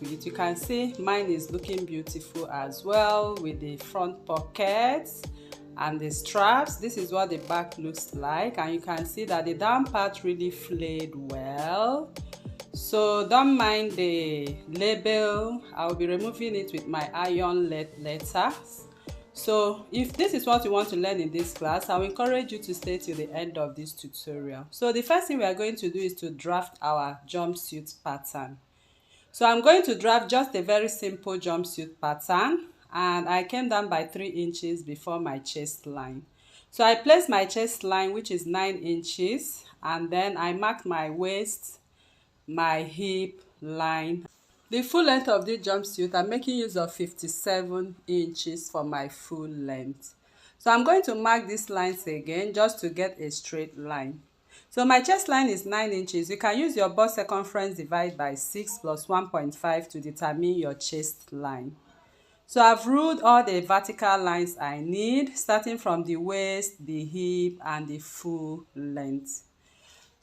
jumpsuit. You can see mine is looking beautiful as well with the front pockets and the straps. This is what the back looks like, and you can see that the down part really flayed well. So don't mind the label. I'll be removing it with my iron letters. So if this is what you want to learn in this class, I will encourage you to stay till the end of this tutorial. So the first thing we are going to do is to draft our jumpsuit pattern. So I'm going to draft just a very simple jumpsuit pattern, and I came down by 3 inches before my chest line. So I placed my chest line, which is 9 inches, and then I marked my waist, my hip line. The full length of this jumpsuit, I'm making use of 57 inches for my full length. So I'm going to mark these lines again just to get a straight line. So my chest line is 9 inches. You can use your bust circumference divided by 6 plus 1.5 to determine your chest line. So I've ruled all the vertical lines I need, starting from the waist, the hip, and the full length.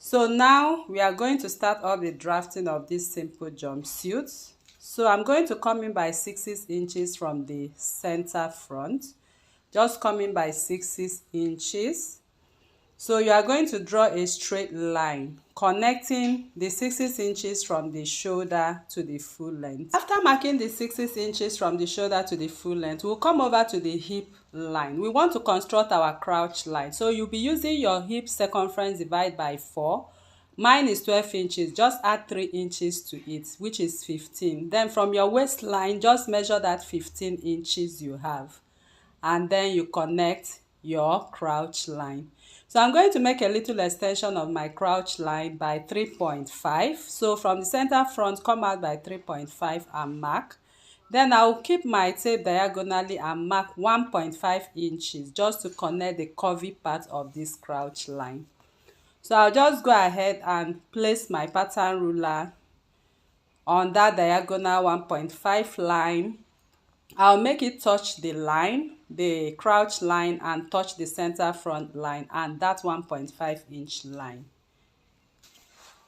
So now we are going to start off the drafting of this simple jumpsuit. So I'm going to come in by 6 inches from the center front, just coming by 6 inches. So you are going to draw a straight line connecting the 6 inches from the shoulder to the full length. After marking the 6 inches from the shoulder to the full length, we'll come over to the hip line. We want to construct our crouch line. So you'll be using your hip circumference divided by 4. Mine is 12 inches. Just add 3 inches to it, which is 15. Then from your waistline, just measure that 15 inches you have. And then you connect your crouch line. So I'm going to make a little extension of my crouch line by 3.5. So from the center front, come out by 3.5 and mark. Then I'll keep my tape diagonally and mark 1.5 inches just to connect the curvy part of this crouch line. So I'll just go ahead and place my pattern ruler on that diagonal 1.5 line. I'll make it touch the line, the crouch line, and touch the center front line and that 1.5 inch line.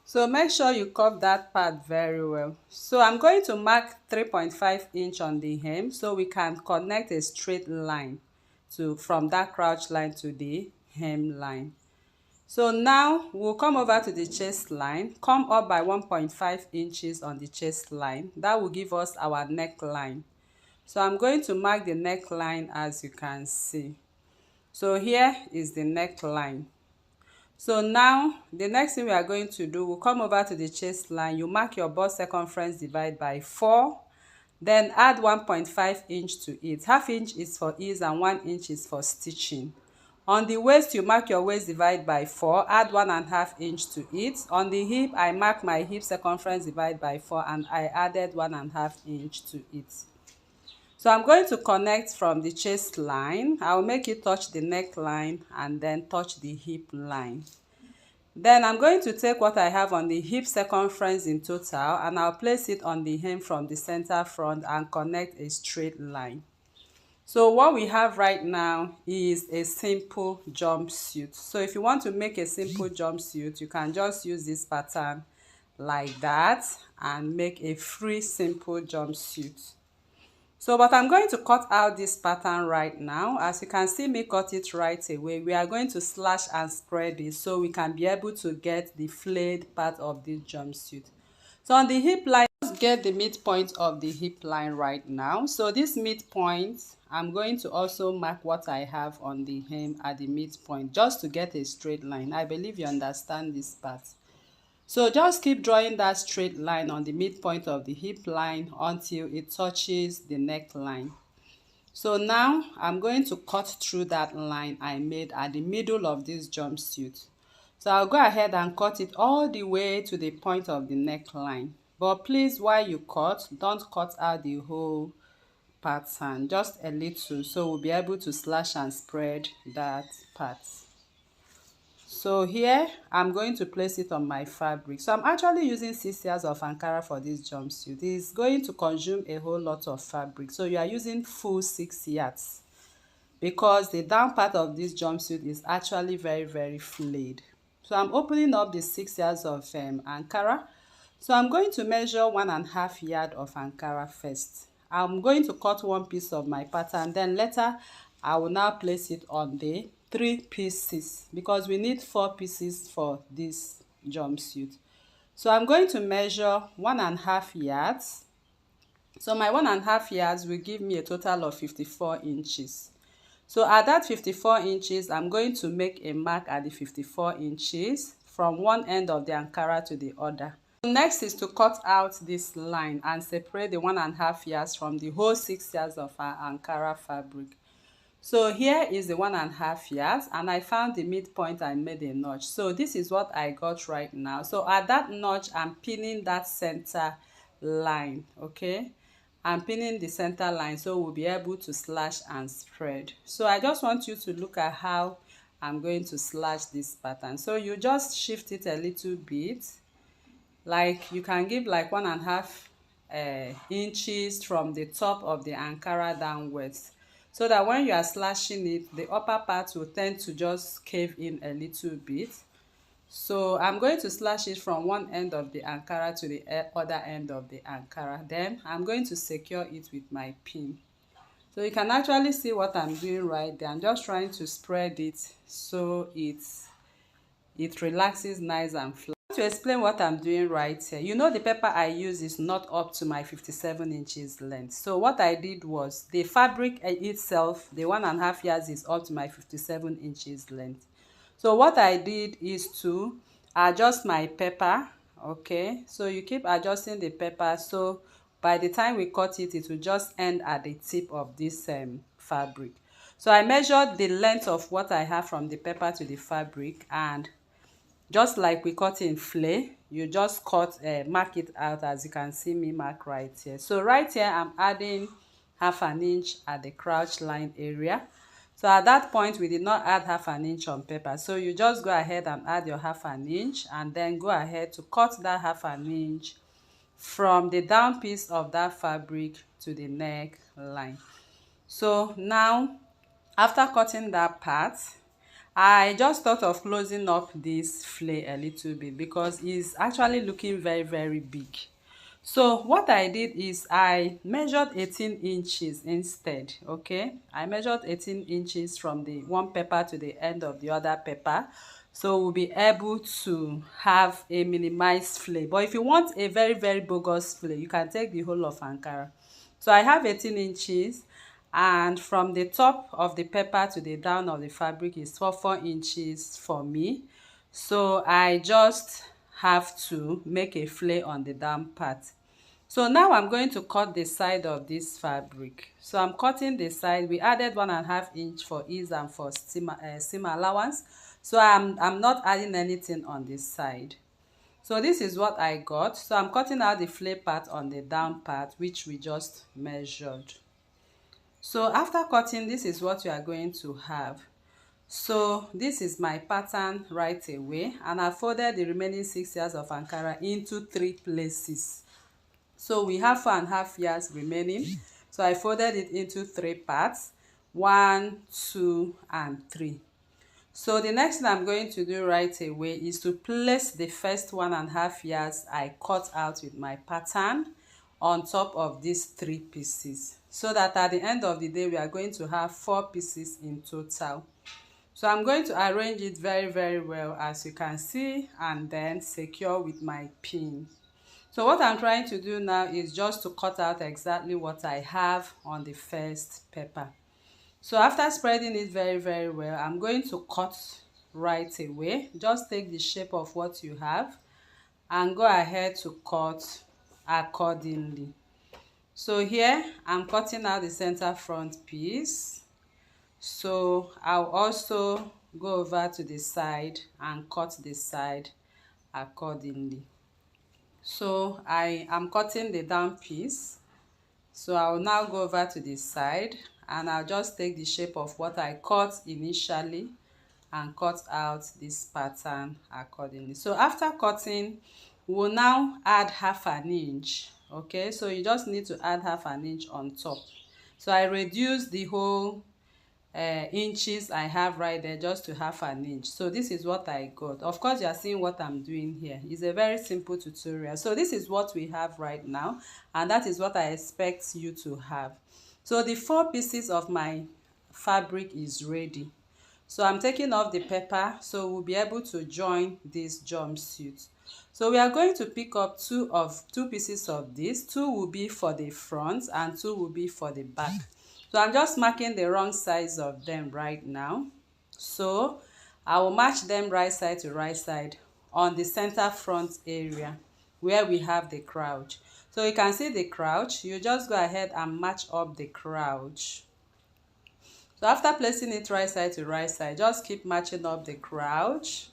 So make sure you curve that part very well. So I'm going to mark 3.5 inch on the hem so we can connect a straight line from that crouch line to the hem line. So now we'll come over to the chest line, come up by 1.5 inches on the chest line. That will give us our neckline. So I'm going to mark the neckline as you can see. So here is the neckline. So now the next thing we are going to do, we'll come over to the chest line. You mark your bust circumference divided by 4. Then add 1.5 inch to it. Half inch is for ease and 1 inch is for stitching. On the waist, you mark your waist divided by 4. Add 1.5 inch to it. On the hip, I mark my hip circumference divided by 4 and I added 1.5 inch to it. So I'm going to connect from the chest line. I'll make it touch the neckline and then touch the hip line. Then I'm going to take what I have on the hip circumference in total and I'll place it on the hem from the center front and connect a straight line. So what we have right now is a simple jumpsuit. So if you want to make a simple jumpsuit, you can just use this pattern like that and make a free simple jumpsuit. So, but I'm going to cut out this pattern right now. As you can see me cut it right away, we are going to slash and spread it so we can be able to get the flayed part of this jumpsuit. So on the hip line, just get the midpoint of the hip line right now. So this midpoint, I'm going to also mark what I have on the hem at the midpoint just to get a straight line. I believe you understand this part. So just keep drawing that straight line on the midpoint of the hip line until it touches the neckline. So now I'm going to cut through that line I made at the middle of this jumpsuit. So I'll go ahead and cut it all the way to the point of the neckline. But please, while you cut, don't cut out the whole pattern, just a little, so we'll be able to slash and spread that part. So here I'm going to place it on my fabric. So I'm actually using 6 yards of Ankara for this jumpsuit. It's going to consume a whole lot of fabric, so you are using full 6 yards because the down part of this jumpsuit is actually very flayed. So I'm opening up the 6 yards of Ankara. So I'm going to measure 1.5 yards of Ankara first. I'm going to cut one piece of my pattern, then later I will now place it on the 3 pieces because we need 4 pieces for this jumpsuit. So I'm going to measure 1.5 yards. So my 1.5 yards will give me a total of 54 inches. So at that 54 inches, I'm going to make a mark at the 54 inches from one end of the Ankara to the other. Next is to cut out this line and separate the 1.5 yards from the whole 6 yards of our Ankara fabric. So here is the 1.5 yards, and I found the midpoint and made a notch. So this is what I got right now. So at that notch, I'm pinning that center line, okay? I'm pinning the center line so we'll be able to slash and spread. So I just want you to look at how I'm going to slash this pattern. So you just shift it a little bit, like you can give like 1.5 inches from the top of the Ankara downwards, so that when you are slashing it, the upper part will tend to just cave in a little bit. So I'm going to slash it from one end of the Ankara to the other end of the Ankara. Then I'm going to secure it with my pin. So you can actually see what I'm doing right there. I'm just trying to spread it so it relaxes nice and flat. To explain what I'm doing right here, you know the paper I use is not up to my 57 inches length. So what I did was, the fabric itself, the 1.5 yards is up to my 57 inches length. So what I did is to adjust my paper, okay? So you keep adjusting the paper, so by the time we cut it, it will just end at the tip of this fabric. So I measured the length of what I have from the paper to the fabric, and just like we cut in flay, you just mark it out, as you can see me mark right here. So right here I'm adding 1/2 inch at the crouch line area. So at that point we did not add 1/2 inch on paper, so you just go ahead and add your 1/2 inch, and then go ahead to cut that 1/2 inch from the down piece of that fabric to the neck line. So now, after cutting that part, I just thought of closing up this flay a little bit because it's actually looking very big. So what I did is I measured 18 inches instead, okay? I measured 18 inches from the one paper to the end of the other paper, so we'll be able to have a minimized flay. But if you want a very bogus flay, you can take the whole of Ankara. So I have 18 inches, and from the top of the paper to the down of the fabric is 4 inches for me. So I just have to make a flay on the down part. So now I'm going to cut the side of this fabric. So I'm cutting the side. We added 1.5 inch for ease and for seam allowance. So I'm not adding anything on this side. So this is what I got. So I'm cutting out the flay part on the down part, which we just measured. So after cutting, this is what you are going to have. So this is my pattern right away, and I folded the remaining 6 yards of Ankara into 3 places. So we have 4.5 yards remaining, so I folded it into 3 parts, 1, 2 and 3. So the next thing I'm going to do right away is to place the first 1.5 yards I cut out with my pattern on top of these 3 pieces, so that at the end of the day we are going to have 4 pieces in total. So I'm going to arrange it very well, as you can see, and then secure with my pin. So what I'm trying to do now is just to cut out exactly what I have on the first paper. So after spreading it very well, I'm going to cut right away. Just take the shape of what you have and go ahead to cut accordingly. So here I'm cutting out the center front piece. So I'll also go over to the side and cut the side accordingly. So I am cutting the down piece. So I will now go over to the side and I'll just take the shape of what I cut initially and cut out this pattern accordingly. So after cutting, we'll now add 1/2 inch. Okay, so you just need to add 1/2 inch on top. So I reduced the whole inches I have right there, just to half an inch. So this is what I got. Of course, you are seeing what I'm doing here. It's a very simple tutorial. So this is what we have right now, and that is what I expect you to have. So the 4 pieces of my fabric is ready. So I'm taking off the paper, so we'll be able to join this jumpsuit. So we are going to pick up two pieces of this. 2 will be for the front and 2 will be for the back. So I'm just marking the wrong size of them right now. So I will match them right side to right side on the center front area where we have the crouch. So you can see the crouch. You just go ahead and match up the crouch. So after placing it right side to right side, just keep matching up the crouch.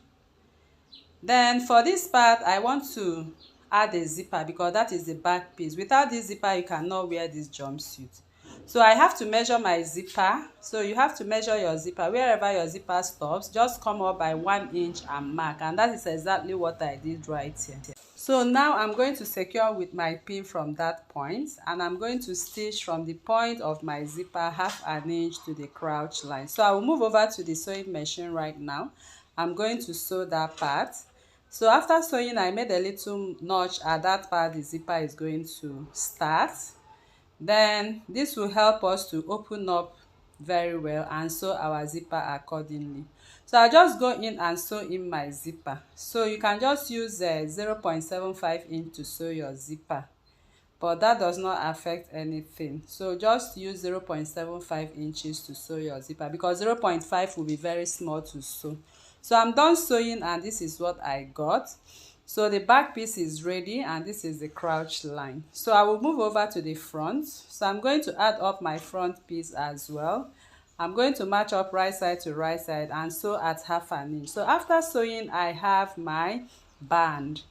Then for this part, I want to add a zipper because that is the back piece. Without this zipper, you cannot wear this jumpsuit. So I have to measure my zipper. So you have to measure your zipper. Wherever your zipper stops, just come up by 1 inch and mark. And that is exactly what I did right here. So now I'm going to secure with my pin from that point, and I'm going to stitch from the point of my zipper half an inch to the crouch line. So I will move over to the sewing machine right now. I'm going to sew that part. So after sewing, I made a little notch at that part the zipper is going to start. Then this will help us to open up very well and sew our zipper accordingly. So I just go in and sew in my zipper. So you can just use 0.75 inch to sew your zipper, but that does not affect anything. So just use 0.75 inches to sew your zipper because 0.5 will be very small to sew. So I'm done sewing, and this is what I got. So the back piece is ready, and this is the crouch line. So I will move over to the front. So I'm going to add up my front piece as well. I'm going to match up right side to right side and sew at half an inch. So after sewing, I have my band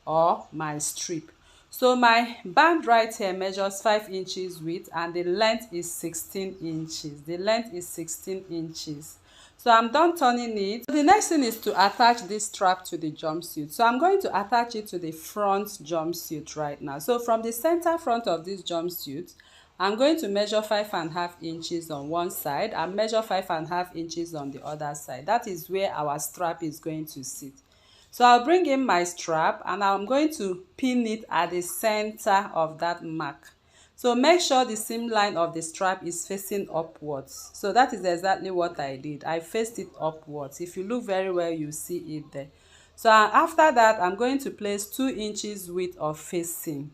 or my strip. So my band right here measures 5 inches width, and the length is 16 inches. The length is 16 inches. So I'm done turning it. So the next thing is to attach this strap to the jumpsuit. So I'm going to attach it to the front jumpsuit right now. So from the center front of this jumpsuit, I'm going to measure 5.5 inches on one side and measure 5.5 inches on the other side. That is where our strap is going to sit. So I'll bring in my strap, and I'm going to pin it at the center of that mark. So make sure the seam line of the strap is facing upwards. So that is exactly what I did. I faced it upwards. If you look very well, you see it there. So after that, I'm going to place 2 inches width of facing.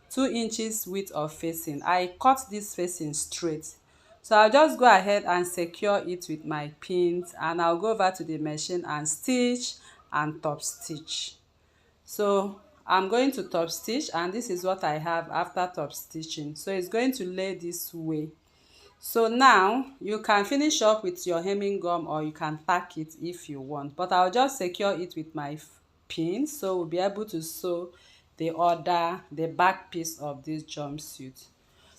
2 inches width of facing. I cut this facing straight. So I'll just go ahead and secure it with my pins, and I'll go over to the machine and stitch and top stitch. So I'm going to top stitch, and this is what I have after top stitching. So it's going to lay this way. So now you can finish up with your hemming gum, or you can tack it if you want, but I'll just secure it with my pins, so we'll be able to sew the back piece of this jumpsuit.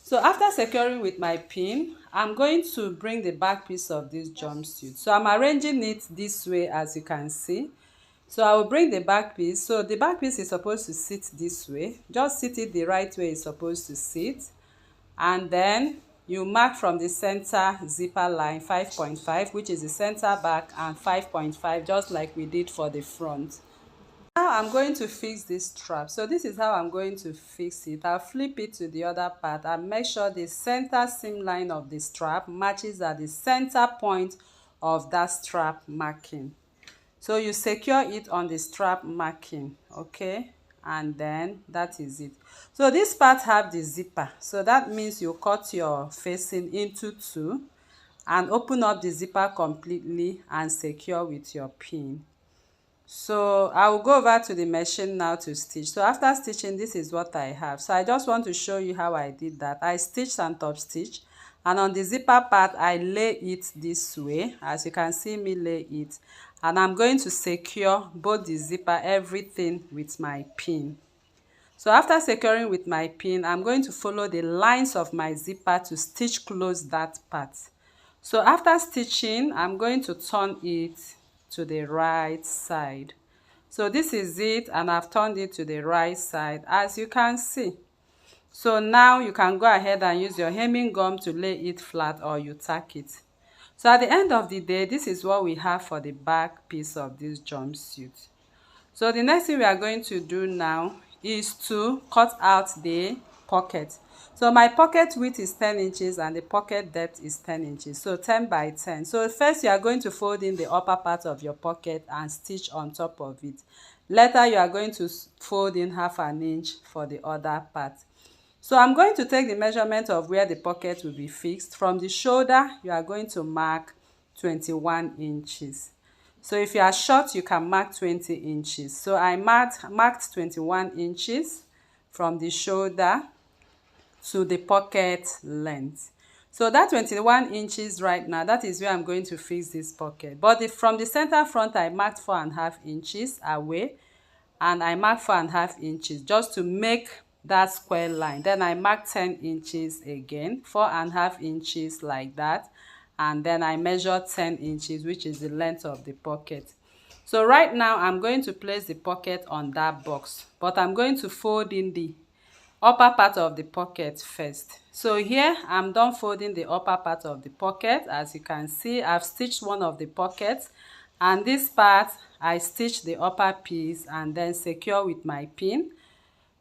So after securing with my pin, I'm going to bring the back piece of this jumpsuit. So I'm arranging it this way, as you can see. So I will bring the back piece. So the back piece is supposed to sit this way. Just sit it the right way it's supposed to sit. And then you mark from the center zipper line 5.5, which is the center back, and 5.5, just like we did for the front. Now I'm going to fix this strap. So this is how I'm going to fix it. I'll flip it to the other part and make sure the center seam line of the strap matches at the center point of that strap marking. So you secure it on the strap marking, okay, and then that is it. So this part have the zipper, so that means you cut your facing into 2 and open up the zipper completely and secure with your pin. So I will go over to the machine now to stitch. So after stitching, this is what I have. So I just want to show you how I did that. I stitched and top stitch, and on the zipper part I lay it this way, as you can see me lay it, and I'm going to secure both the zipper, everything, with my pin. So after securing with my pin, I'm going to follow the lines of my zipper to stitch close that part. So after stitching, I'm going to turn it to the right side. So this is it, and I've turned it to the right side, as you can see. So now you can go ahead and use your hemming gum to lay it flat, or you tack it. So at the end of the day, this is what we have for the back piece of this jumpsuit. So the next thing we are going to do now is to cut out the pocket. So my pocket width is 10 inches and the pocket depth is 10 inches, so 10 by 10. So first you are going to fold in the upper part of your pocket and stitch on top of it. Later you are going to fold in half an inch for the other part. So I'm going to take the measurement of where the pocket will be fixed. From the shoulder, you are going to mark 21 inches. So if you are short, you can mark 20 inches. So I marked 21 inches from the shoulder to the pocket length. So that 21 inches right now, that is where I'm going to fix this pocket. But from the center front, I marked 4.5 inches away, and I marked 4.5 inches just to make that square line. Then I marked 10 inches again, 4.5 inches like that, and then I measured 10 inches, which is the length of the pocket. So right now I'm going to place the pocket on that box, but I'm going to fold in the upper part of the pocket first. So here I'm done folding the upper part of the pocket. As you can see, I've stitched one of the pockets, and this part I stitched the upper piece and then secure with my pin.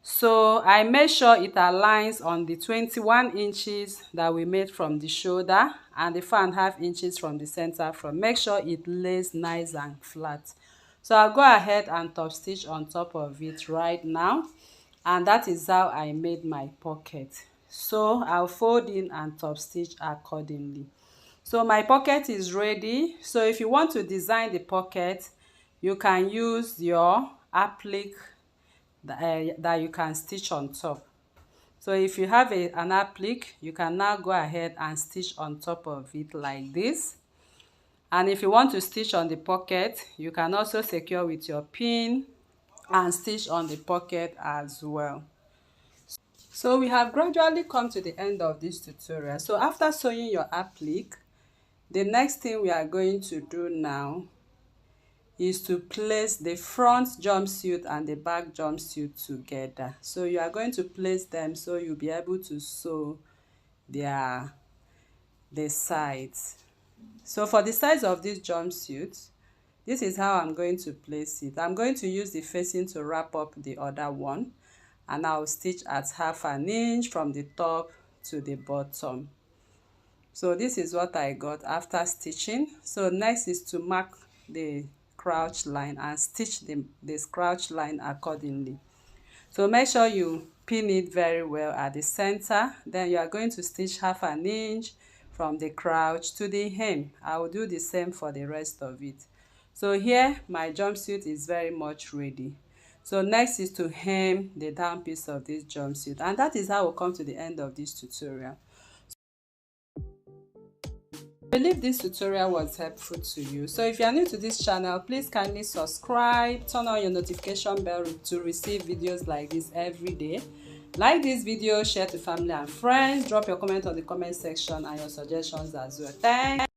So I make sure it aligns on the 21 inches that we made from the shoulder and the 4.5 inches from the center front. Make sure it lays nice and flat. So I'll go ahead and top stitch on top of it right now, and that is how I made my pocket. So I'll fold in and top stitch accordingly. So my pocket is ready. So if you want to design the pocket, you can use your applique that you can stitch on top. So if you have an applique, you can now go ahead and stitch on top of it like this. And if you want to stitch on the pocket, you can also secure with your pin and stitch on the pocket as well. So we have gradually come to the end of this tutorial. So after sewing your applique, the next thing we are going to do now is to place the front jumpsuit and the back jumpsuit together. So you are going to place them so you'll be able to sew the sides. So for the sides of this jumpsuit, this is how I'm going to place it. I'm going to use the facing to wrap up the other one, and I'll stitch at half an inch from the top to the bottom. So this is what I got after stitching. So next is to mark the crouch line and stitch the crouch line accordingly. So make sure you pin it very well at the center. Then you are going to stitch half an inch from the crouch to the hem. I will do the same for the rest of it. So here my jumpsuit is very much ready. So next is to hem the down piece of this jumpsuit, and that is how we'll come to the end of this tutorial. I believe this tutorial was helpful to you. So if you are new to this channel, please kindly subscribe, turn on your notification bell to receive videos like this every day. Like this video, share to family and friends, drop your comment on the comment section and your suggestions as well. Thanks.